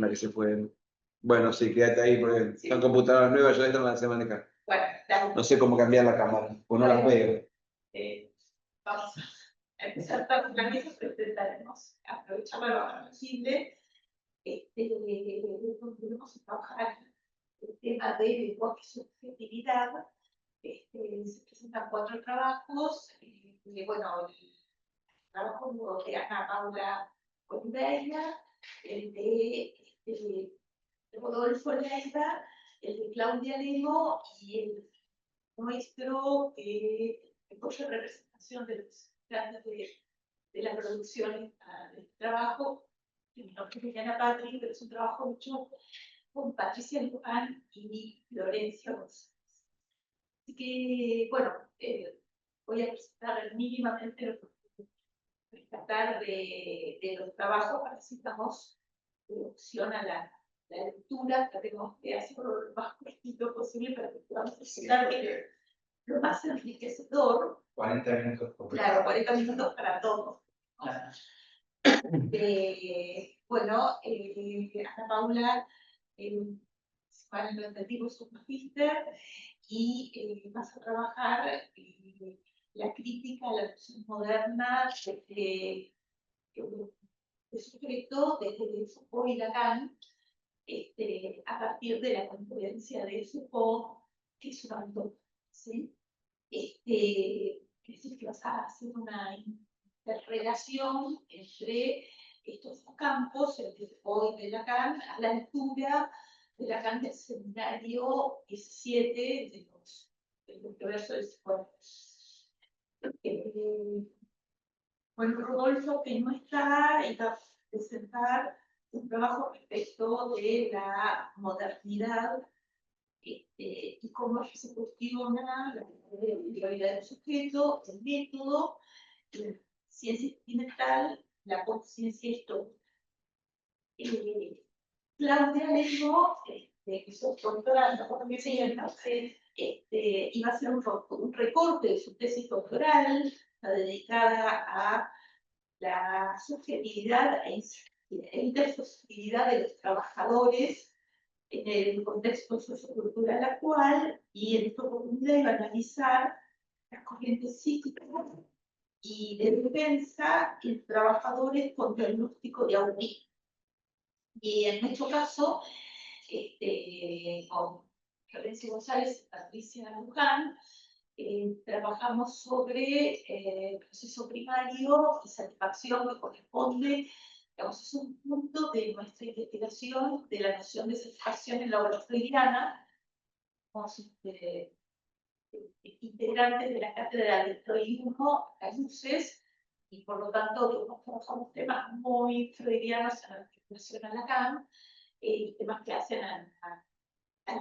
una que se fue. Bueno, sí, quédate ahí porque Sí. son computadoras nuevas, yo esta no las sé manejar. Bueno, No sé cómo cambiar la cámara, pues no las veo. vamos a empezar también eso, pero intentaremos aprovechar lo más posible. Volvemos a trabajar el tema de lenguaje y subjetividad. Se presentan 4 trabajos. Bueno, el trabajo de Ana Paula Oliveira, el de Rodolfo Leiva, el de Claudia Lemo y el nuestro apoyo de representación de los grandes de la producción del trabajo. Mi nombre es Liliana Patri, pero es un trabajo hecho con Patricia Luján y Florencia González. Así que, bueno, voy a presentar mínimamente lo que rescatar de los trabajos, para si damos opción a la lectura. Tratemos de hacerlo lo más cortito posible para que podamos presentar lo más enriquecedor. 40 minutos. Claro, 40 minutos para todos. Claro. Bueno, Ana Paula, para el educativo es un magíster y vas a trabajar la crítica a la educación moderna de sujeto desde Foucault y Lacan, a partir de la confluencia de Foucault, que es un autor, ¿sí? Es decir, que vas a hacer una interrelación entre estos dos campos, el de Foucault y de Lacan, a la altura de Lacan del seminario 17 del universo del psicoanálisis. Bueno, Rodolfo, que no está, iba a presentar un trabajo respecto de la modernidad y cómo se cuestiona la individualidad del sujeto, el método, la ciencia experimental, la conciencia histórica. Claudia Lemo, que es doctorando, iba a hacer un recorte de su tesis doctoral, dedicada a la subjetividad e intersubjetividad de los trabajadores en el contexto sociocultural actual, y en esta oportunidad iba a analizar las corrientes psíquicas y de defensa de los trabajadores contra el diagnóstico de autismo. Y en nuestro caso, con Florencia González y Patricia Luján, trabajamos sobre el proceso primario y satisfacción, que corresponde, digamos, es un punto de nuestra investigación de la noción de satisfacción en la obra freudiana. Somos integrantes de la cátedra del freudismo a luces, y por lo tanto trabajamos temas muy freudianos en la articulación a Lacan, y temas que hacen al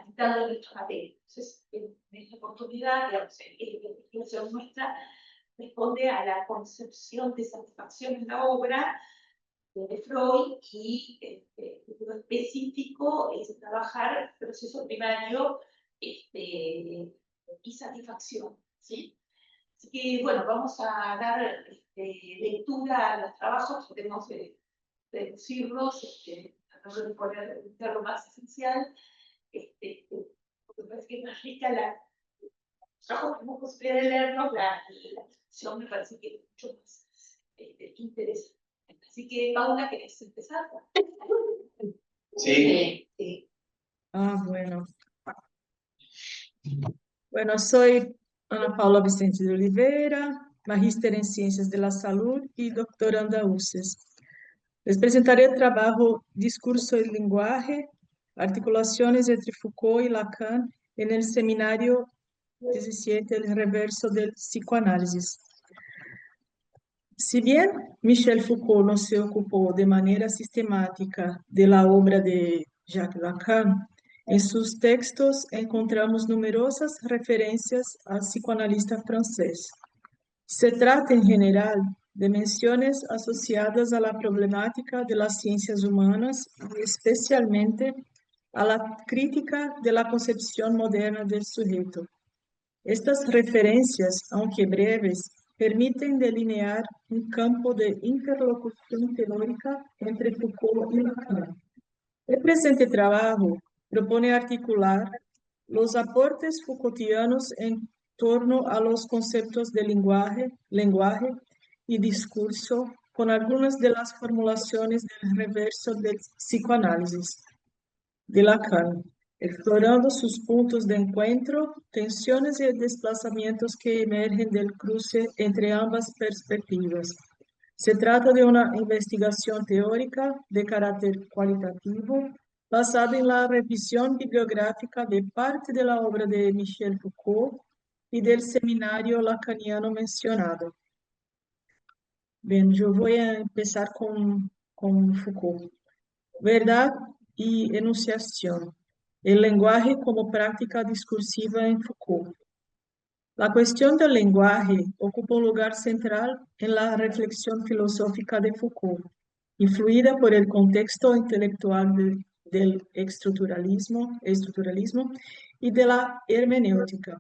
dictado de nuestra materia. Entonces, en esta oportunidad, digamos, la investigación nuestra responde a la concepción de satisfacción en la obra de Freud, y lo específico es trabajar el proceso primario y satisfacción, ¿sí? Así que, bueno, vamos a dar lectura a los trabajos, tratemos de reducirlos, tratando de poner lo más esencial, porque me parece que es más rica los trabajos que hemos posibilidad de leernos, la discusión me parece que es mucho más interesante. Así que, Paula, ¿querés empezar? Sí. Bueno. Bueno, soy Ana Paula Vicente de Oliveira, magíster en Ciencias de la Salud y doctoranda UCES. Les presentaré el trabajo Discurso y Lenguaje, articulaciones entre Foucault y Lacan en el seminario 17, el reverso del psicoanálisis. Si bien Michel Foucault no se ocupó de manera sistemática de la obra de Jacques Lacan, en sus textos encontramos numerosas referencias al psicoanalista francés. Se trata, en general, de menciones asociadas a la problemática de las ciencias humanas y especialmente a la crítica de la concepción moderna del sujeto. Estas referencias, aunque breves, permiten delinear un campo de interlocución teórica entre Foucault y Lacan. El presente trabajo propone articular los aportes Foucaultianos en torno a los conceptos de lenguaje y discurso con algunas de las formulaciones del reverso del psicoanálisis de Lacan, explorando sus puntos de encuentro, tensiones y desplazamientos que emergen del cruce entre ambas perspectivas. Se trata de una investigación teórica de carácter cualitativo basada en la revisión bibliográfica de parte de la obra de Michel Foucault y del seminario lacaniano mencionado. Bien, yo voy a empezar con Foucault. Verdad y enunciación. El lenguaje como práctica discursiva en Foucault. La cuestión del lenguaje ocupa un lugar central en la reflexión filosófica de Foucault, influida por el contexto intelectual del estructuralismo y de la hermenéutica.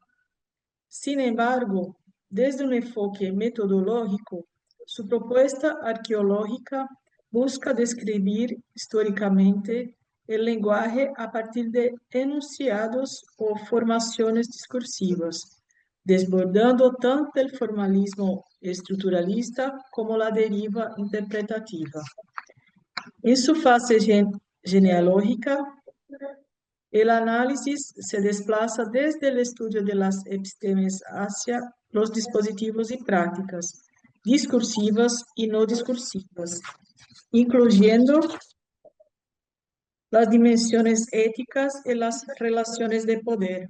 Sin embargo, desde un enfoque metodológico, su propuesta arqueológica busca describir históricamente el lenguaje a partir de enunciados o formaciones discursivas, desbordando tanto el formalismo estructuralista como la deriva interpretativa. En su fase genealógica, el análisis se desplaza desde el estudio de las epistemes hacia los dispositivos y prácticas, discursivas y no discursivas, incluyendo las dimensiones éticas y las relaciones de poder.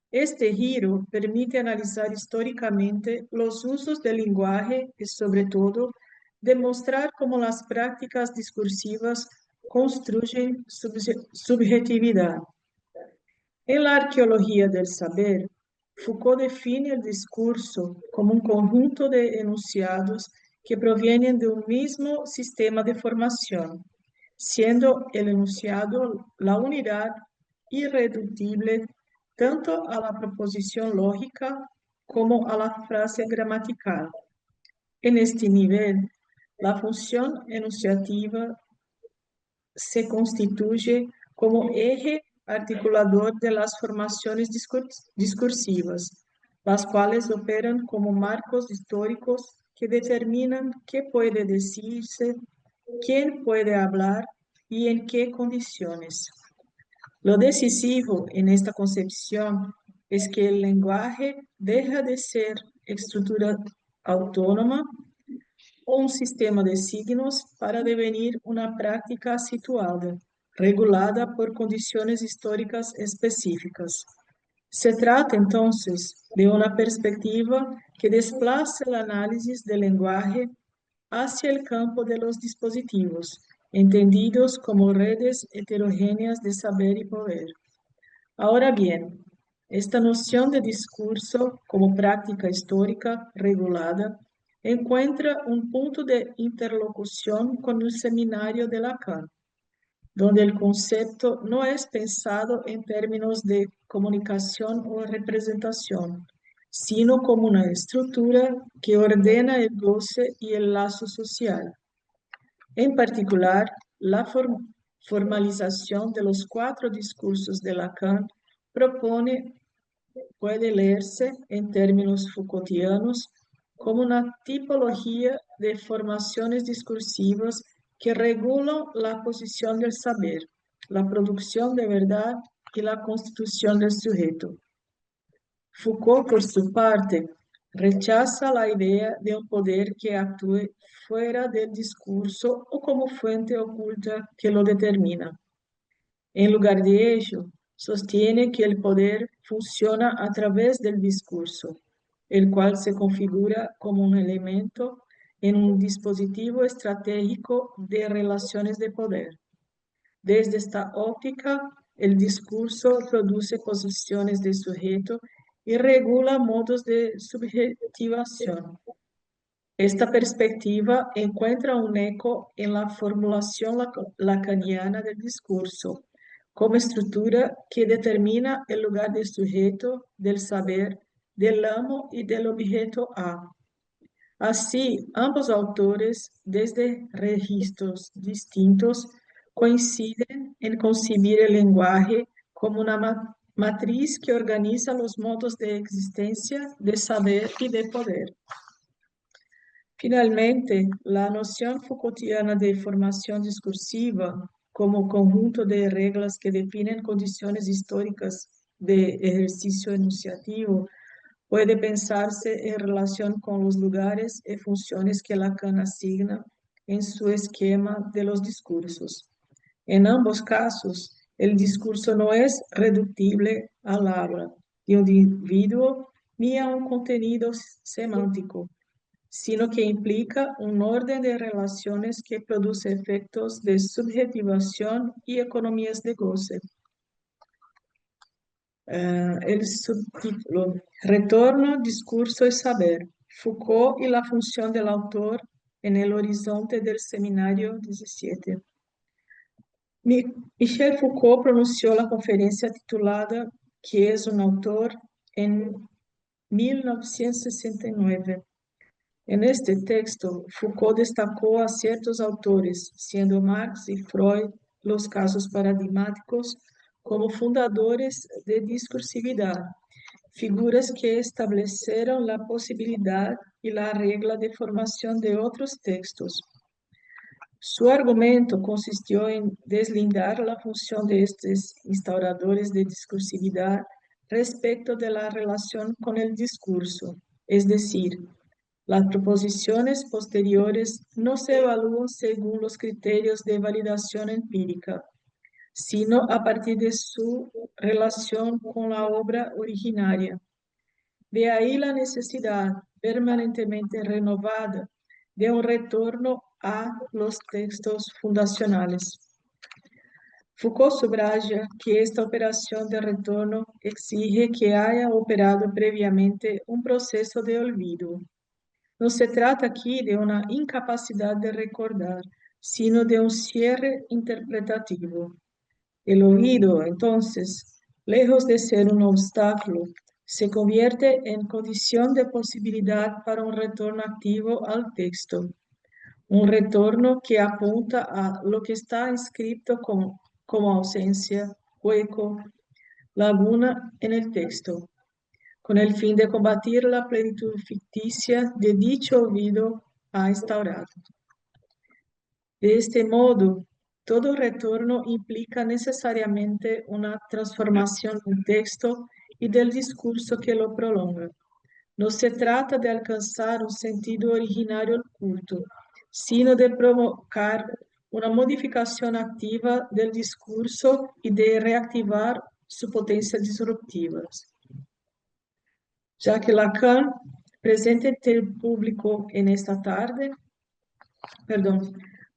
Este giro permite analizar históricamente los usos del lenguaje y, sobre todo, demostrar cómo las prácticas discursivas construyen subjetividad. En la arqueología del saber, Foucault define el discurso como un conjunto de enunciados que provienen de un mismo sistema de formación, siendo el enunciado la unidad irreductible tanto a la proposición lógica como a la frase gramatical. En este nivel, la función enunciativa se constituye como eje articulador de las formaciones discursivas, las cuales operan como marcos históricos que determinan qué puede decirse, quién puede hablar y en qué condiciones. Lo decisivo en esta concepción es que el lenguaje deja de ser estructura autónoma o un sistema de signos para devenir una práctica situada, regulada por condiciones históricas específicas. Se trata entonces de una perspectiva que desplaza el análisis del lenguaje hacia el campo de los dispositivos, entendidos como redes heterogéneas de saber y poder. Ahora bien, esta noción de discurso como práctica histórica regulada encuentra un punto de interlocución con el seminario de Lacan, donde el concepto no es pensado en términos de comunicación o representación, sino como una estructura que ordena el goce y el lazo social. En particular, la formalización de los 4 discursos de Lacan puede leerse en términos Foucaultianos como una tipología de formaciones discursivas que regulan la posición del saber, la producción de verdad y la constitución del sujeto. Foucault, por su parte, rechaza la idea de un poder que actúe fuera del discurso o como fuente oculta que lo determina. En lugar de ello, sostiene que el poder funciona a través del discurso, el cual se configura como un elemento en un dispositivo estratégico de relaciones de poder. Desde esta óptica, el discurso produce posiciones de sujeto y regula modos de subjetivación. Esta perspectiva encuentra un eco en la formulación lacaniana del discurso, como estructura que determina el lugar del sujeto, del saber, del amo y del objeto A. Así, ambos autores, desde registros distintos, coinciden en concebir el lenguaje como una matriz que organiza los modos de existencia, de saber y de poder. Finalmente, la noción Foucaultiana de formación discursiva como conjunto de reglas que definen condiciones históricas de ejercicio enunciativo puede pensarse en relación con los lugares y funciones que Lacan asigna en su esquema de los discursos. En ambos casos, el discurso no es reductible al habla de un individuo ni a un contenido semántico, sino que implica un orden de relaciones que produce efectos de subjetivación y economías de goce. El subtítulo, Retorno, discurso y saber, Foucault y la función del autor en el horizonte del seminario 17. Michel Foucault pronunció la conferencia titulada ¿Qué es un autor? En 1969. En este texto, Foucault destacó a ciertos autores, siendo Marx y Freud los casos paradigmáticos, como fundadores de discursividad, figuras que establecieron la posibilidad y la regla de formación de otros textos. Su argumento consistió en deslindar la función de estos instauradores de discursividad respecto de la relación con el discurso, es decir, las proposiciones posteriores no se evalúan según los criterios de validación empírica, sino a partir de su relación con la obra originaria. De ahí la necesidad permanentemente renovada de un retorno a los textos fundacionales. Foucault subraya que esta operación de retorno exige que haya operado previamente un proceso de olvido. No se trata aquí de una incapacidad de recordar, sino de un cierre interpretativo. El oído, entonces, lejos de ser un obstáculo, se convierte en condición de posibilidad para un retorno activo al texto. Un retorno que apunta a lo que está inscrito como ausencia, hueco, laguna en el texto, con el fin de combatir la plenitud ficticia de dicho olvido ha instaurado. De este modo, todo retorno implica necesariamente una transformación del texto y del discurso que lo prolonga. No se trata de alcanzar un sentido originario oculto, sino de provocar una modificación activa del discurso y de reactivar su potencia disruptiva. Jacques Lacan, presente entre el público en esta tarde,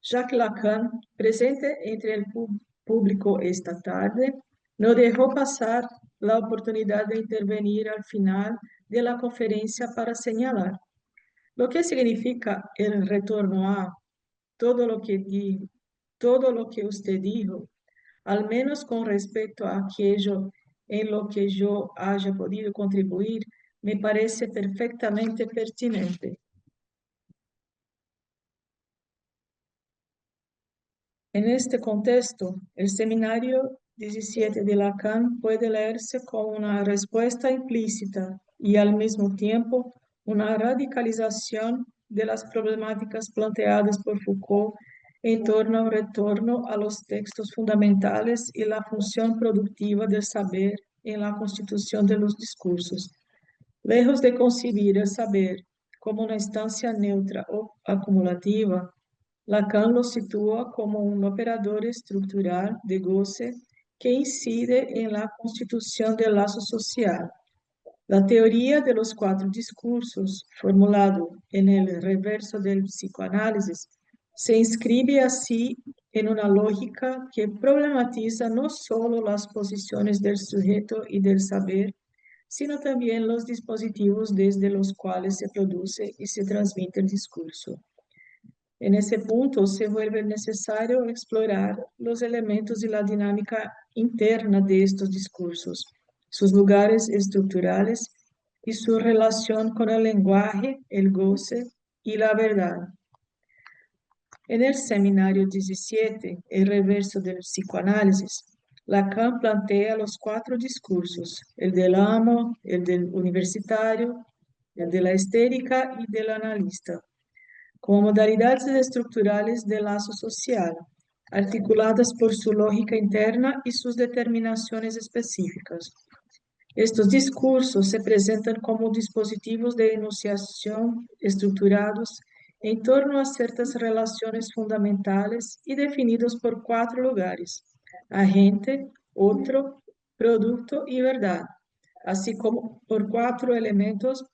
Jacques Lacan, presente entre el público esta tarde, no dejó pasar la oportunidad de intervenir al final de la conferencia para señalar lo que significa el retorno a todo lo que usted dijo, al menos con respecto a aquello en lo que yo haya podido contribuir, me parece perfectamente pertinente. En este contexto, el seminario 17 de Lacan puede leerse como una respuesta implícita y al mismo tiempo una radicalización de las problemáticas planteadas por Foucault en torno al retorno a los textos fundamentales y la función productiva del saber en la constitución de los discursos. Lejos de concebir el saber como una instancia neutra o acumulativa, Lacan lo sitúa como un operador estructural de goce que incide en la constitución del lazo social. La teoría de los cuatro discursos, formulado en el reverso del psicoanálisis, se inscribe así en una lógica que problematiza no solo las posiciones del sujeto y del saber, sino también los dispositivos desde los cuales se produce y se transmite el discurso. En ese punto se vuelve necesario explorar los elementos y la dinámica interna de estos discursos, sus lugares estructurales y su relación con el lenguaje, el goce y la verdad. En el seminario 17, El reverso del psicoanálisis, Lacan plantea los 4 discursos, el del amo, el del universitario, el de la estética y del analista, como modalidades estructurales de lazo social, articuladas por su lógica interna y sus determinaciones específicas. Estos discursos se presentan como dispositivos de enunciación estructurados en torno a ciertas relaciones fundamentales y definidos por 4 lugares: agente, otro, producto y verdad, así como por 4 elementos,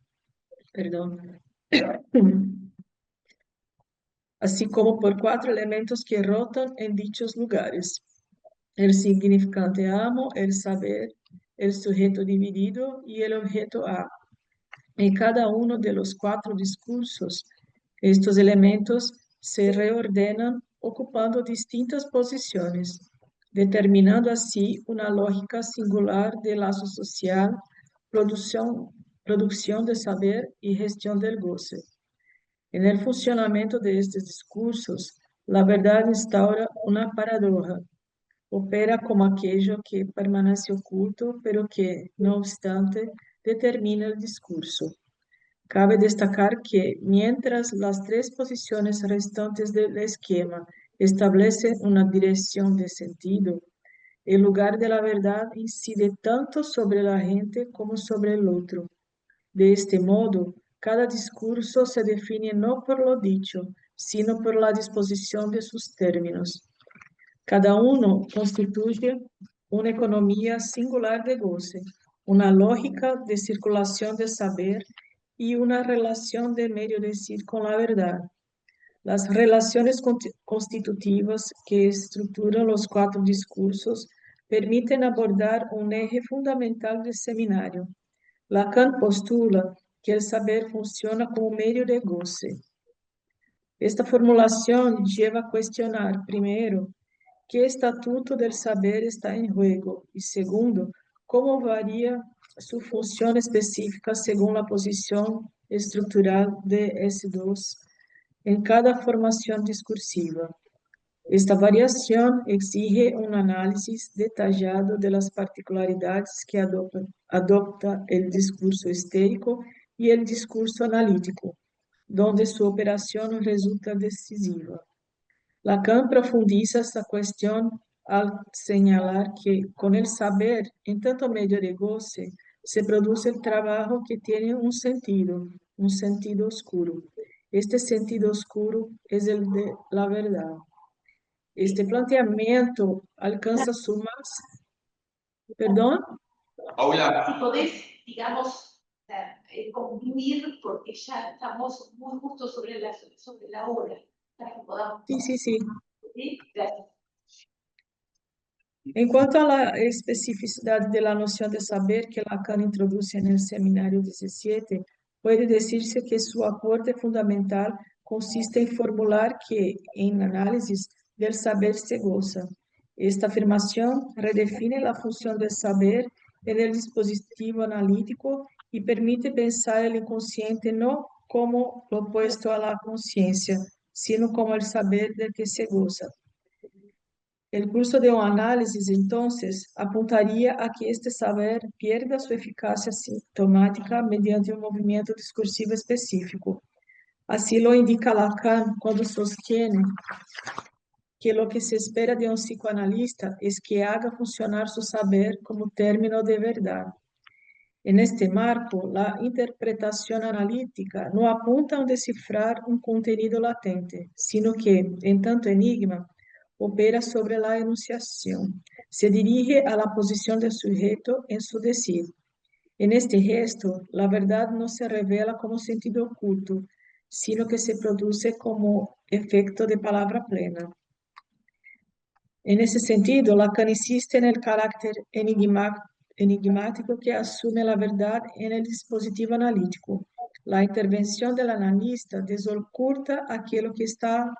perdón, así como por 4 elementos que rotan en dichos lugares: el significante amo, el saber, el sujeto dividido y el objeto A. En cada uno de los 4 discursos, estos elementos se reordenan ocupando distintas posiciones, determinando así una lógica singular de lazo social, producción de saber y gestión del goce. En el funcionamiento de estos discursos, la verdad instaura una paradoja. Opera como aquello que permanece oculto, pero que, no obstante, determina el discurso. Cabe destacar que, mientras las 3 posiciones restantes del esquema establecen una dirección de sentido, el lugar de la verdad incide tanto sobre la gente como sobre el otro. De este modo, cada discurso se define no por lo dicho, sino por la disposición de sus términos. Cada uno constituye una economía singular de goce, una lógica de circulación de saber y una relación de medio decir con la verdad. Las relaciones constitutivas que estructuran los 4 discursos permiten abordar un eje fundamental del seminario. Lacan postula que el saber funciona como medio de goce. Esta formulación lleva a cuestionar, primero, qué estatuto del saber está en juego y, segundo, cómo varía su función específica según la posición estructural de S2 en cada formación discursiva. Esta variación exige un análisis detallado de las particularidades que adopta el discurso histérico y el discurso analítico, donde su operación resulta decisiva. Lacan profundiza esta cuestión al señalar que con el saber, en tanto medio de goce, se produce el trabajo que tiene un sentido oscuro. Este sentido oscuro es el de la verdad. Este planteamiento alcanza su más, perdón, Si podés, digamos, concluir, porque ya estamos muy justo sobre la hora, para que podamos. sí. ¿Sí? Gracias. En cuanto a la especificidad de la noción de saber que Lacan introduce en el seminario 17, puede decirse que su aporte fundamental consiste en formular que, en análisis del saber se goza. Esta afirmación redefine la función del saber en el dispositivo analítico y permite pensar el inconsciente no como lo opuesto a la conciencia, sino como el saber del que se goza. El curso de un análisis, entonces, apuntaría a que este saber pierda su eficacia sintomática mediante un movimiento discursivo específico. Así lo indica Lacan cuando sostiene que lo que se espera de un psicoanalista es que haga funcionar su saber como término de verdad. En este marco, la interpretación analítica no apunta a descifrar un contenido latente, sino que, en tanto enigma, opera sobre la enunciación. Se dirige a la posición del sujeto en su decir. En este gesto, la verdad no se revela como sentido oculto, sino que se produce como efecto de palabra plena. En ese sentido, Lacan insiste en el carácter enigmático que asume la verdad en el dispositivo analítico. La intervención del analista desoculta aquello que está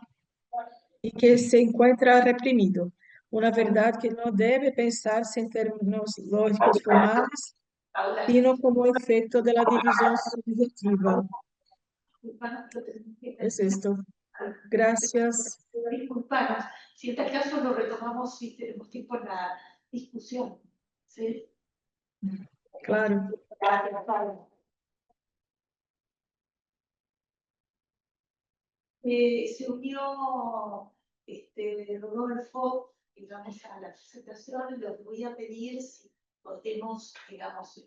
y que se encuentra reprimido. Una verdad que no debe pensarse en términos lógicos formales, Ahora, sino como efecto de la división subjetiva. Es esto. Gracias. Disculpanos, si en tal caso lo retomamos si tenemos tiempo en la discusión. ¿Sí? Claro. Gracias, Pablo. Se unió Rodolfo, y vamos a la presentación. Les voy a pedir si podemos, digamos,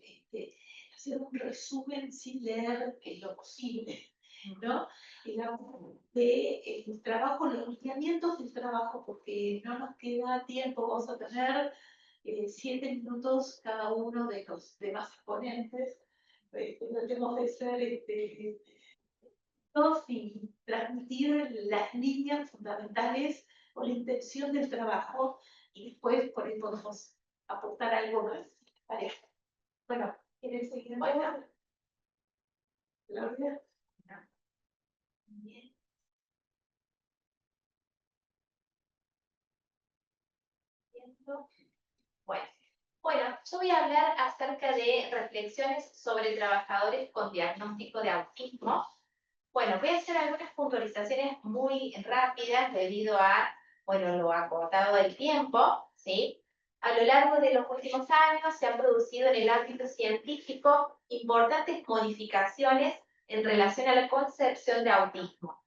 hacer un resumen sin leer en lo posible, ¿no? Digamos, de el trabajo, los lineamientos del trabajo, porque no nos queda tiempo. Vamos a tener 7 minutos cada uno de los demás ponentes. Tratemos de ser y transmitir las líneas fundamentales o la intención del trabajo, y después por ahí podemos aportar algo más. Vale. Bueno, ¿quieren seguir? Bueno. Claudia. Bien. Bueno, yo voy a hablar acerca de reflexiones sobre trabajadores con diagnóstico de autismo. Bueno, voy a hacer algunas puntualizaciones muy rápidas debido a, bueno, lo acotado del tiempo, ¿sí? A lo largo de los últimos años se han producido en el ámbito científico importantes modificaciones en relación a la concepción de autismo.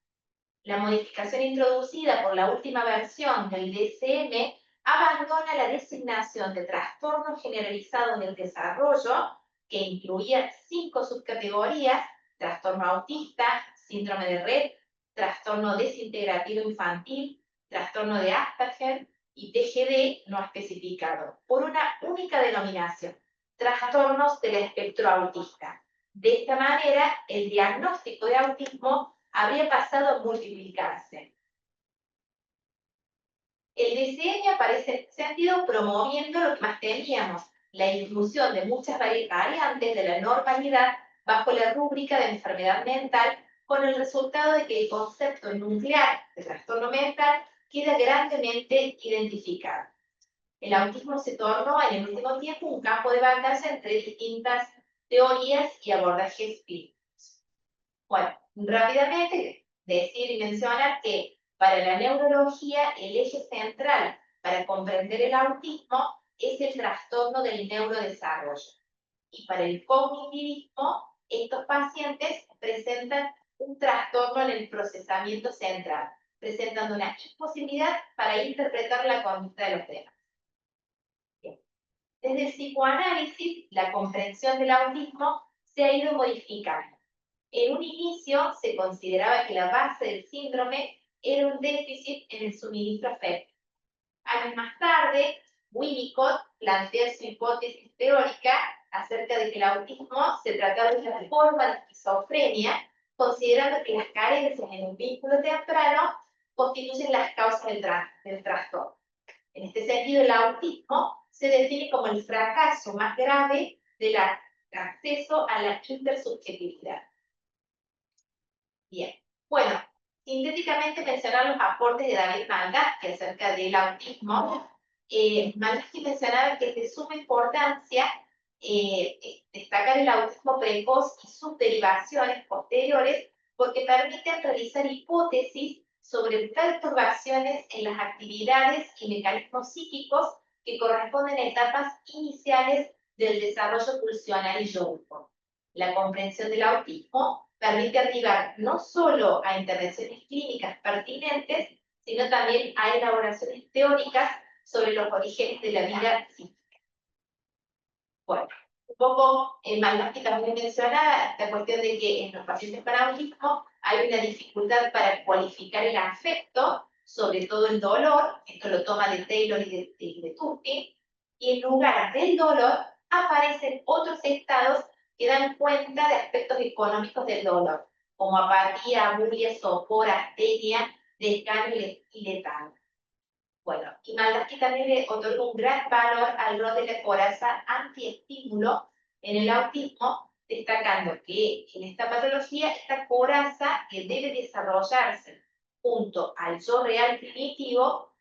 La modificación introducida por la última versión del DSM abandona la designación de trastorno generalizado en el desarrollo, que incluía 5 subcategorías: trastorno autista, síndrome de Rett, trastorno desintegrativo infantil, trastorno de Asperger y TGD no especificado, por una única denominación: trastornos del espectro autista. De esta manera, el diagnóstico de autismo habría pasado a multiplicarse. El DSM se ha ido promoviendo lo que más teníamos: la inclusión de muchas variantes de la normalidad bajo la rúbrica de enfermedad mental, con el resultado de que el concepto nuclear de trastorno mental queda grandemente identificado. El autismo se tornó en el último tiempo un campo de batalla entre distintas teorías y abordajes clínicos. Bueno, rápidamente decir y mencionar que para la neurología el eje central para comprender el autismo es el trastorno del neurodesarrollo. Y para el cognitivismo, estos pacientes presentan un trastorno en el procesamiento central, presentando una imposibilidad para interpretar la conducta de los demás. Bien. Desde el psicoanálisis, la comprensión del autismo se ha ido modificando. En un inicio se consideraba que la base del síndrome era un déficit en el suministro afectivo. Años más tarde, Winnicott plantea su hipótesis teórica acerca de que el autismo se trataba de una forma de esquizofrenia, considerando que las carencias en un vínculo temprano constituyen las causas del trastorno. En este sentido, el autismo se define como el fracaso más grave del acceso a la intersubjetividad. Bien, bueno, sintéticamente mencionar los aportes de David Malansky acerca del autismo. Malansky mencionaba que es de suma importancia destacar el autismo precoz y sus derivaciones posteriores, porque permiten realizar hipótesis sobre perturbaciones en las actividades y mecanismos psíquicos que corresponden a etapas iniciales del desarrollo pulsional y yógico. La comprensión del autismo permite arribar no solo a intervenciones clínicas pertinentes, sino también a elaboraciones teóricas sobre los orígenes de la vida psíquica. Bueno, un poco Malansky también mencionaba la cuestión de que en los pacientes con autismo hay una dificultad para cualificar el afecto, sobre todo el dolor. Esto lo toma de Taylor y de Turpin, y en lugar del dolor aparecen otros estados que dan cuenta de aspectos económicos del dolor, como apatía, abulia, sopor, astenia, desgano y letargo. Bueno, y Malansky también le otorgó un gran valor al rol de la coraza antiestímulo en el autismo, destacando que en esta patología, esta coraza que debe desarrollarse junto al yo real primitivo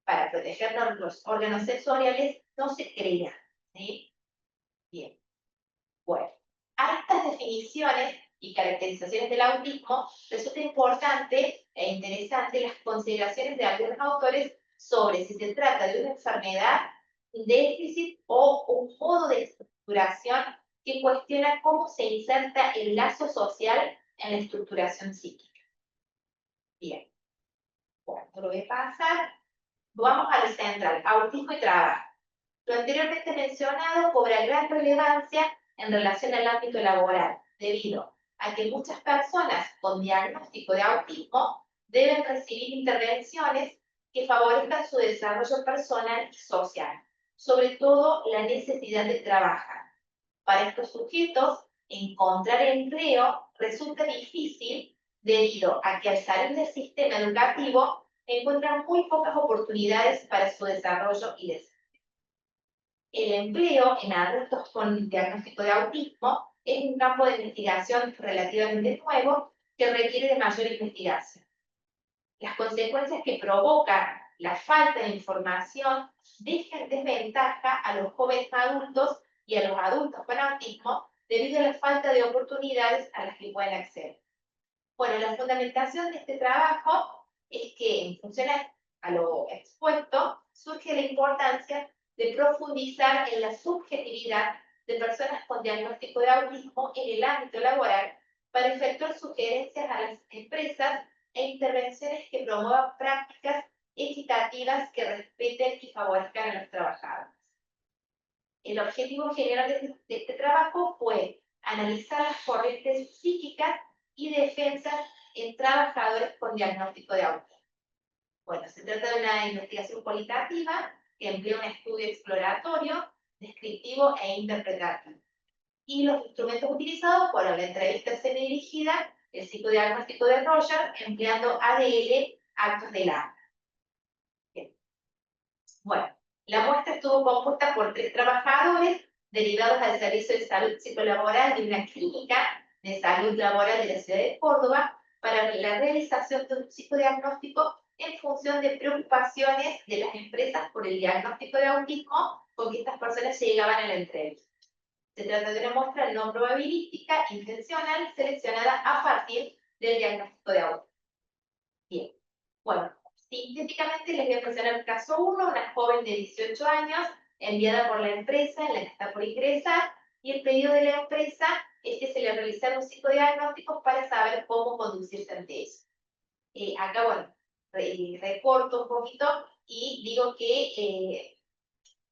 para proteger los órganos sensoriales no se crea, ¿sí? Bien. Bueno, a estas definiciones y caracterizaciones del autismo, resulta importante e interesante las consideraciones de algunos autores sobre si se trata de una enfermedad, un déficit o un modo de estructuración que cuestiona cómo se inserta el lazo social en la estructuración psíquica. Bien, bueno, lo voy a pasar. Vamos a lo central, autismo y trabajo. Lo anteriormente mencionado cobra gran relevancia en relación al ámbito laboral, debido a que muchas personas con diagnóstico de autismo deben recibir intervenciones que favorezcan su desarrollo personal y social, sobre todo la necesidad de trabajar. Para estos sujetos, encontrar empleo resulta difícil debido a que al salir del sistema educativo encuentran muy pocas oportunidades para su desarrollo y desarrollo. El empleo en adultos con diagnóstico de autismo es un campo de investigación relativamente nuevo que requiere de mayor investigación. Las consecuencias que provoca la falta de información dejan en desventaja a los jóvenes adultos y a los adultos con autismo debido a la falta de oportunidades a las que pueden acceder. Bueno, la fundamentación de este trabajo es que, en función a lo expuesto, surge la importancia de profundizar en la subjetividad de personas con diagnóstico de autismo en el ámbito laboral para efectuar sugerencias a las empresas e intervenciones que promuevan prácticas equitativas que respeten y favorezcan a los trabajadores. El objetivo general de este trabajo fue analizar las corrientes psíquicas y defensas en trabajadores con diagnóstico de autismo. Bueno, se trata de una investigación cualitativa que emplea un estudio exploratorio, descriptivo e interpretativo. Y los instrumentos utilizados fueron la entrevista semidirigida, el psicodiagnóstico de Roger, empleando ADL, actos del habla. Bueno, la muestra estuvo compuesta por 3 trabajadores derivados al Servicio de Salud Psicolaboral de una clínica de salud laboral de la ciudad de Córdoba para la realización de un psicodiagnóstico en función de preocupaciones de las empresas por el diagnóstico de autismo con que estas personas llegaban a la entrevista. Se trata de una muestra no probabilística, intencional, seleccionada a partir del diagnóstico de autismo. Bien, bueno, sintéticamente les voy a presentar el caso 1, una joven de 18 años enviada por la empresa en la que está por ingresar, y el pedido de la empresa es que se le realizaran un psicodiagnóstico para saber cómo conducirse ante eso. Acá, bueno, recorto un poquito y digo que,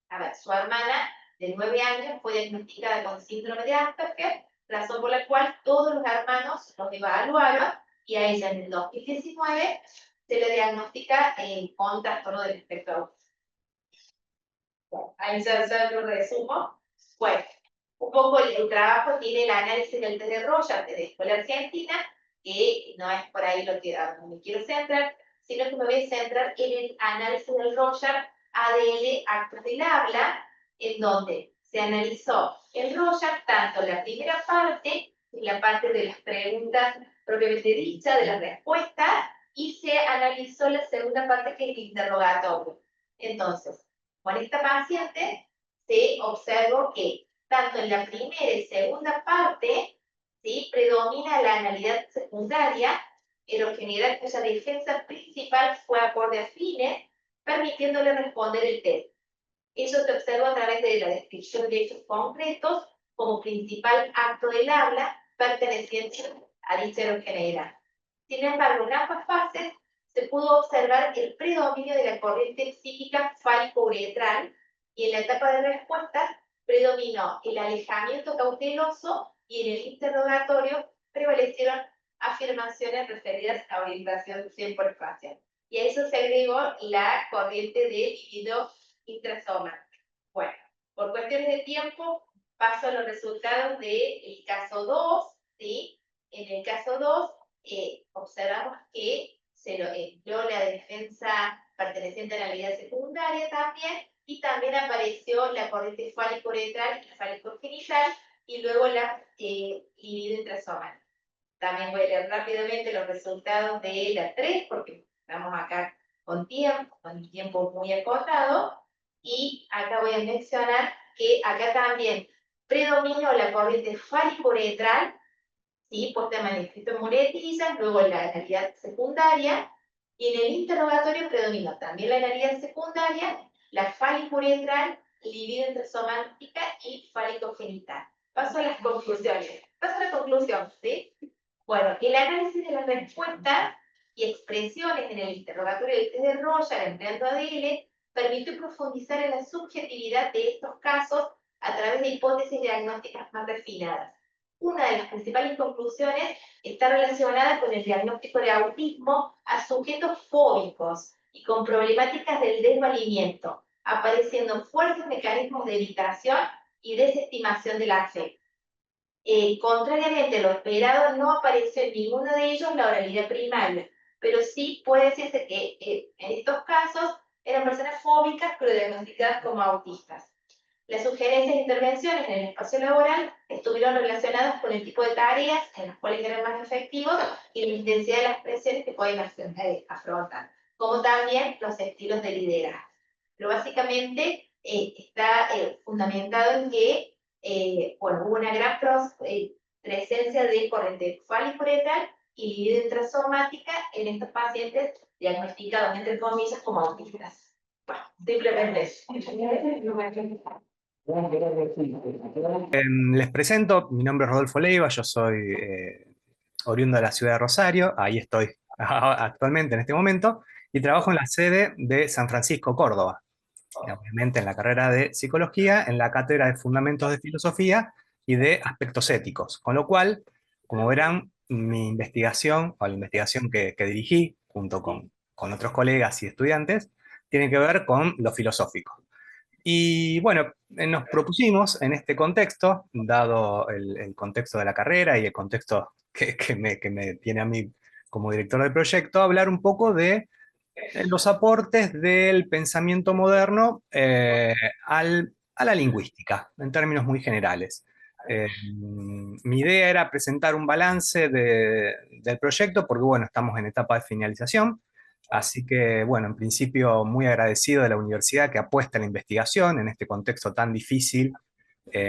a ver, su hermana de 9 años fue diagnosticada con síndrome de Asperger, razón por la cual todos los hermanos los evaluaron y a ella en el 2019 se le diagnostica con trastorno del espectro autista. Bueno, ahí ya lo resumo. Bueno, un poco el trabajo tiene el análisis del test de Roger de la Escuela Argentina, que no es por ahí lo que me quiero centrar, sino que me voy a centrar en el análisis del Roger ADL actos del habla, en donde se analizó el Roger tanto la primera parte, la parte de las preguntas propiamente dichas, de las respuestas, y se analizó la segunda parte, que es el interrogatorio. Entonces, con esta paciente se observó que tanto en la primera y segunda parte, ¿sí?, predomina la analidad secundaria, en lo general cuya defensa principal fue acorde a fines, permitiéndole responder el test. Eso se observa a través de la descripción de hechos concretos como principal acto del habla perteneciente a dicha heterogeneidad. Sin embargo, en ambas fases se pudo observar el predominio de la corriente psíquica fálico-uretral, y en la etapa de respuestas predominó el alejamiento cauteloso, y en el interrogatorio prevalecieron afirmaciones referidas a orientación temporoespacial. Y a eso se agregó la corriente de libido intrasomática. Bueno, por cuestiones de tiempo paso a los resultados del caso 2, ¿sí? En el caso 2 observamos que se lo empleó la defensa perteneciente a la analidad secundaria también, y también apareció la corriente fálico-uretral y fálico-genital, y luego la libido intrasomática. También voy a leer rápidamente los resultados de la 3, porque estamos acá con tiempo muy acotado, y acá voy a mencionar que acá también predominó la corriente fálico-uretral, ¿sí? Puesta de manifiesto en muletillas, luego la analidad secundaria, y en el interrogatorio predomina también la analidad secundaria, la fálico-uretral, libido intrasomántica y fálico-genital. Paso a las conclusiones. Paso a la conclusión, ¿sí? Bueno, el análisis de las respuestas y expresiones en el interrogatorio del test de Roger empleando ADL permitió profundizar en la subjetividad de estos casos a través de hipótesis diagnósticas más refinadas. Una de las principales conclusiones está relacionada con el diagnóstico de autismo a sujetos fóbicos y con problemáticas del desvalimiento, apareciendo fuertes mecanismos de evitación y desestimación del afecto. Contrariamente a lo esperado, no apareció en ninguno de ellos la oralidad primaria, pero sí puede decirse que en estos casos eran personas fóbicas pero diagnosticadas como autistas. Las sugerencias de intervenciones en el espacio laboral estuvieron relacionadas con el tipo de tareas en las cuales eran más efectivos y la intensidad de las presiones que pueden afrontar, como también los estilos de liderazgo. Pero básicamente está fundamentado en que bueno, hubo una gran presencia de corriente fálico-uretral y libido intrasomática en estos pacientes diagnosticados, entre comillas, como autistas. Bueno, simplemente eso. Les presento, mi nombre es Rodolfo Leiva, yo soy oriundo de la ciudad de Rosario, ahí estoy actualmente en este momento, y trabajo en la sede de San Francisco, Córdoba, obviamente en la carrera de psicología, en la cátedra de fundamentos de filosofía y de aspectos éticos, con lo cual, como verán, mi investigación, o la investigación que dirigí junto con otros colegas y estudiantes, tiene que ver con lo filosófico. Y bueno, nos propusimos en este contexto, dado el contexto de la carrera y el contexto que me tiene a mí como director del proyecto, hablar un poco de los aportes del pensamiento moderno a la lingüística, en términos muy generales. Mi idea era presentar un balance del proyecto, porque bueno, estamos en etapa de finalización. Así que, bueno, en principio muy agradecido de la universidad que apuesta a la investigación en este contexto tan difícil,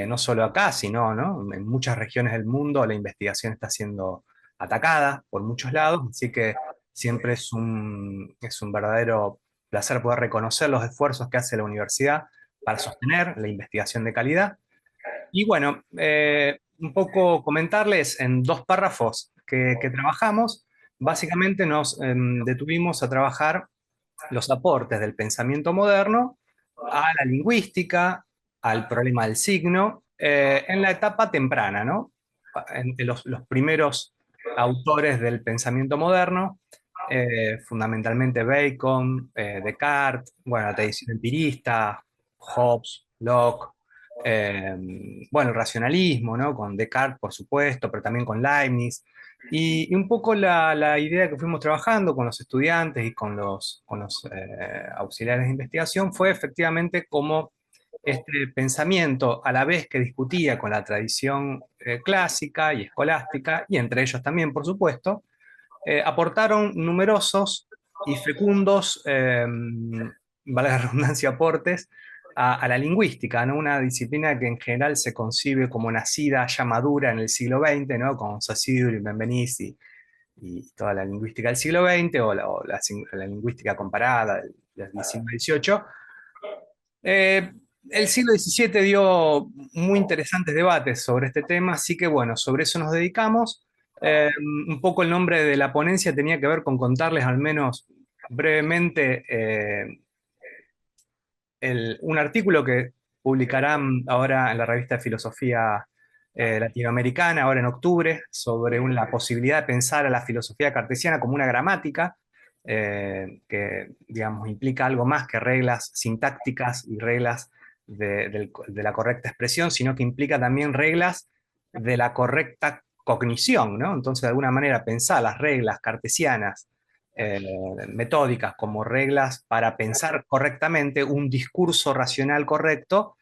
no solo acá, sino, ¿no?, en muchas regiones del mundo la investigación está siendo atacada por muchos lados, así que siempre es un verdadero placer poder reconocer los esfuerzos que hace la universidad para sostener la investigación de calidad. Y bueno, un poco comentarles en 2 párrafos que trabajamos. Básicamente nos detuvimos a trabajar los aportes del pensamiento moderno a la lingüística, al problema del signo, en la etapa temprana, ¿no? Entre los primeros autores del pensamiento moderno, fundamentalmente Bacon, Descartes, bueno, la tradición empirista, Hobbes, Locke, bueno, el racionalismo, ¿no?, con Descartes, por supuesto, pero también con Leibniz. Y un poco la idea que fuimos trabajando con los estudiantes y con los auxiliares de investigación fue efectivamente cómo este pensamiento, a la vez que discutía con la tradición clásica y escolástica, y entre ellos también, por supuesto, aportaron numerosos y fecundos, vale la redundancia, aportes a la lingüística, ¿no?, una disciplina que en general se concibe como nacida ya madura en el siglo XX, ¿no?, con Saussure y Benveniste y toda la lingüística del siglo XX, la lingüística comparada del XIX-XVIII. El siglo XVII dio muy interesantes debates sobre este tema, así que bueno, sobre eso nos dedicamos. Un poco el nombre de la ponencia tenía que ver con contarles al menos brevemente un artículo que publicarán ahora en la revista de Filosofía Latinoamericana, ahora en octubre, sobre la posibilidad de pensar a la filosofía cartesiana como una gramática, que, digamos, implica algo más que reglas sintácticas y reglas de la correcta expresión, sino que implica también reglas de la correcta cognición, ¿no? Entonces, de alguna manera, pensar las reglas cartesianas metódicas como reglas para pensar correctamente un discurso racional correcto,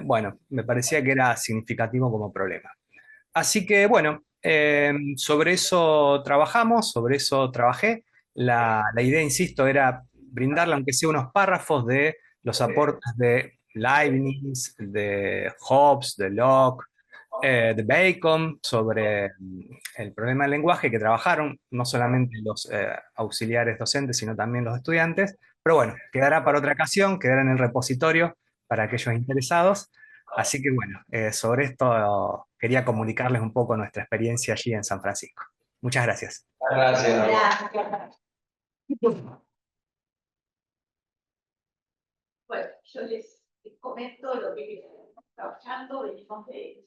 bueno, me parecía que era significativo como problema. Así que bueno, sobre eso trabajamos, sobre eso trabajé. La idea, insisto, era brindarle, aunque sea unos párrafos de los aportes de Leibniz, de Hobbes, de Locke, de Bacon, sobre el problema del lenguaje que trabajaron no solamente los auxiliares docentes, sino también los estudiantes. Pero bueno, quedará para otra ocasión, quedará en el repositorio para aquellos interesados. Así que bueno, sobre esto quería comunicarles un poco nuestra experiencia allí en San Francisco. Muchas gracias. Gracias. Gracias. Bueno, yo les comento lo que estamos trabajando, venimos de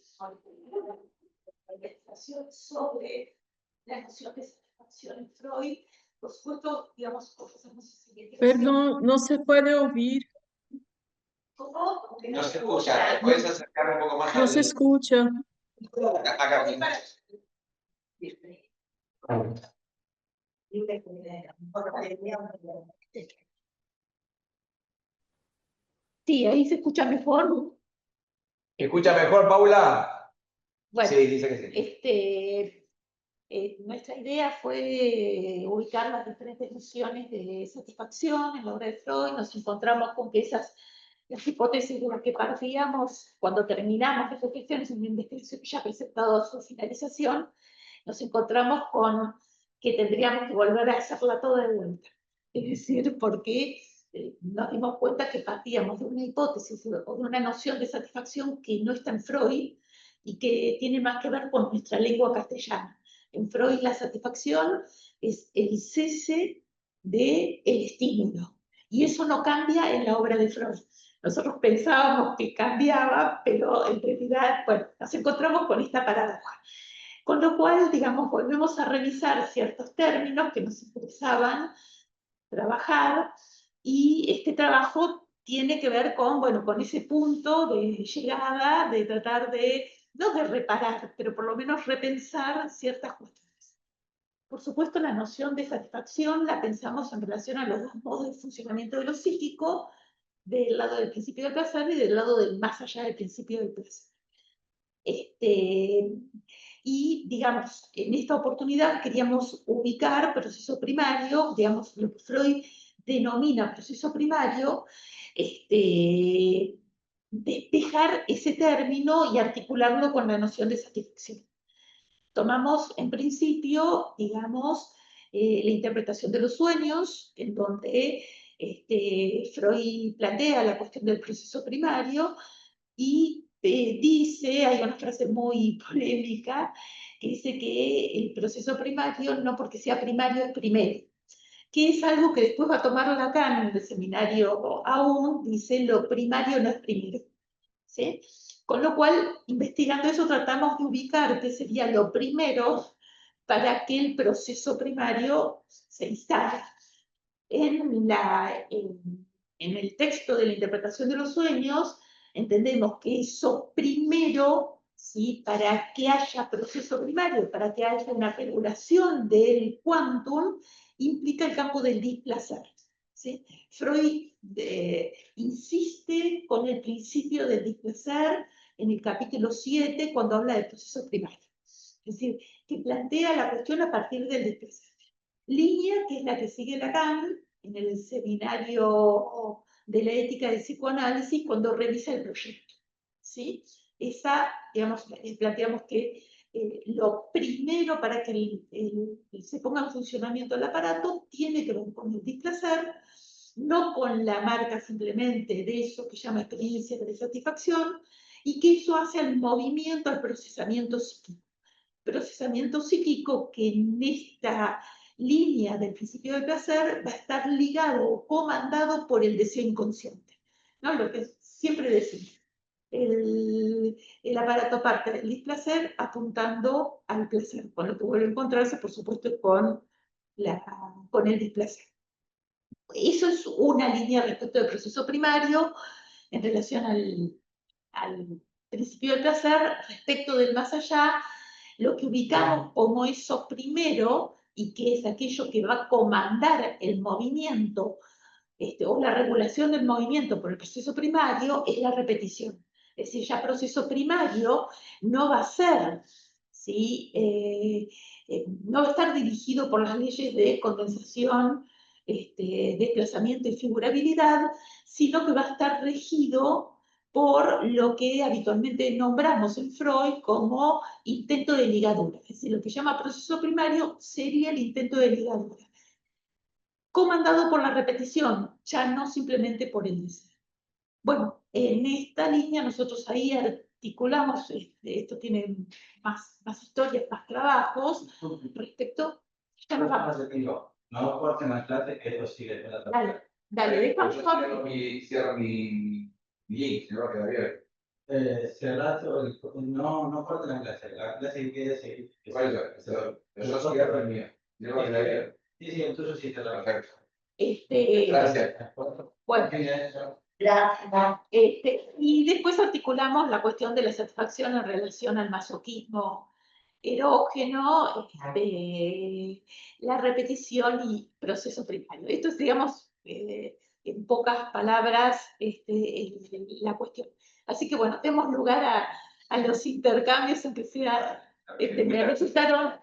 la investigación sobre la noción de satisfacción en Freud. Por supuesto, digamos, profesamos esa investigación. Perdón, no se puede oír, Como que No se escucha, ¿te puedes acercar un poco más no se escucha. acá? Sí, ahí se escucha mejor. ¿Escucha mejor, Paula? Bueno, Sí, dice que sí. nuestra idea fue ubicar las diferentes nociones de satisfacción en la obra de Freud. Nos encontramos con que las hipótesis de las que partíamos cuando terminamos estas cuestiones en una investigación ya presentado a su finalización, nos encontramos con que tendríamos que volver a hacerla toda de vuelta. Es decir, porque nos dimos cuenta que partíamos de una hipótesis o de una noción de satisfacción que no está en Freud y que tiene más que ver con nuestra lengua castellana. En Freud la satisfacción es el cese del estímulo. Y eso no cambia en la obra de Freud. Nosotros pensábamos que cambiaba, pero en realidad, bueno, nos encontramos con esta paradoja. Con lo cual, digamos, volvemos a revisar ciertos términos que nos interesaban trabajar, y este trabajo tiene que ver con, bueno, con ese punto de llegada, de tratar de, no de reparar, pero por lo menos repensar ciertas cuestiones. Por supuesto, la noción de satisfacción la pensamos en relación a los dos modos de funcionamiento de lo psíquico, del lado del principio del placer y del lado del más allá del principio del placer. Y, digamos, en esta oportunidad queríamos ubicar proceso primario, digamos, lo que Freud denomina proceso primario, despejar ese término y articularlo con la noción de satisfacción. Tomamos en principio, digamos, la interpretación de los sueños, en donde Freud plantea la cuestión del proceso primario y dice, hay una frase muy polémica, que dice que el proceso primario, no porque sea primario, es primero, que es algo que después va a tomar Lacan en el seminario aún, dice lo primario no es primero. ¿Sí? Con lo cual, investigando eso, tratamos de ubicar qué sería lo primero para que el proceso primario se instale. En el texto de la interpretación de los sueños, entendemos que eso primero, ¿sí? Para que haya proceso primario, para que haya una regulación del quantum, implica el campo del displacer. ¿Sí? Freud insiste con el principio del displacer en el capítulo 7 cuando habla del proceso primario. Es decir, que plantea la cuestión a partir del displacer. Línea que es la que sigue Lacan en el seminario de la ética del psicoanálisis cuando revisa el proyecto. ¿Sí? Esa, digamos, planteamos que lo primero para que se ponga en funcionamiento el aparato tiene que ver con el displacer, no con la marca simplemente de eso que llama experiencia de satisfacción, y que eso hace al movimiento, al procesamiento psíquico. Procesamiento psíquico que en esta línea del principio del placer va a estar ligado o comandado por el deseo inconsciente, ¿no? Lo que siempre decimos. El aparato parte del displacer apuntando al placer, con lo que vuelve a encontrarse, por supuesto, con el displacer. Eso es una línea respecto del proceso primario en relación al principio del placer. Respecto del más allá, lo que ubicamos como eso primero, y que es aquello que va a comandar el movimiento, o la regulación del movimiento por el proceso primario, es la repetición. Es decir, ya proceso primario no va a ser, ¿sí? No va a estar dirigido por las leyes de condensación, desplazamiento y figurabilidad, sino que va a estar regido por lo que habitualmente nombramos en Freud como intento de ligadura. Es decir, lo que llama proceso primario sería el intento de ligadura, comandado por la repetición, ya no simplemente por el deseo. Bueno, en esta línea nosotros ahí articulamos, esto tiene más historias, más trabajos respecto. Ya nos vamos. No corten la clase, que esto sigue. Dale, dejamos. Cierro mi link, si no queda abierto. No corten la clase queda seguir. Igual yo cierro el mío. Cierro el abierto. Sí, el tuyo sí está Perfecto. Gracias. Bueno, y después articulamos la cuestión de la satisfacción en relación al masoquismo erógeno, la repetición y proceso primario. Esto es, digamos, en pocas palabras, la cuestión. Así que bueno, demos lugar a los intercambios, aunque sea, me resultaron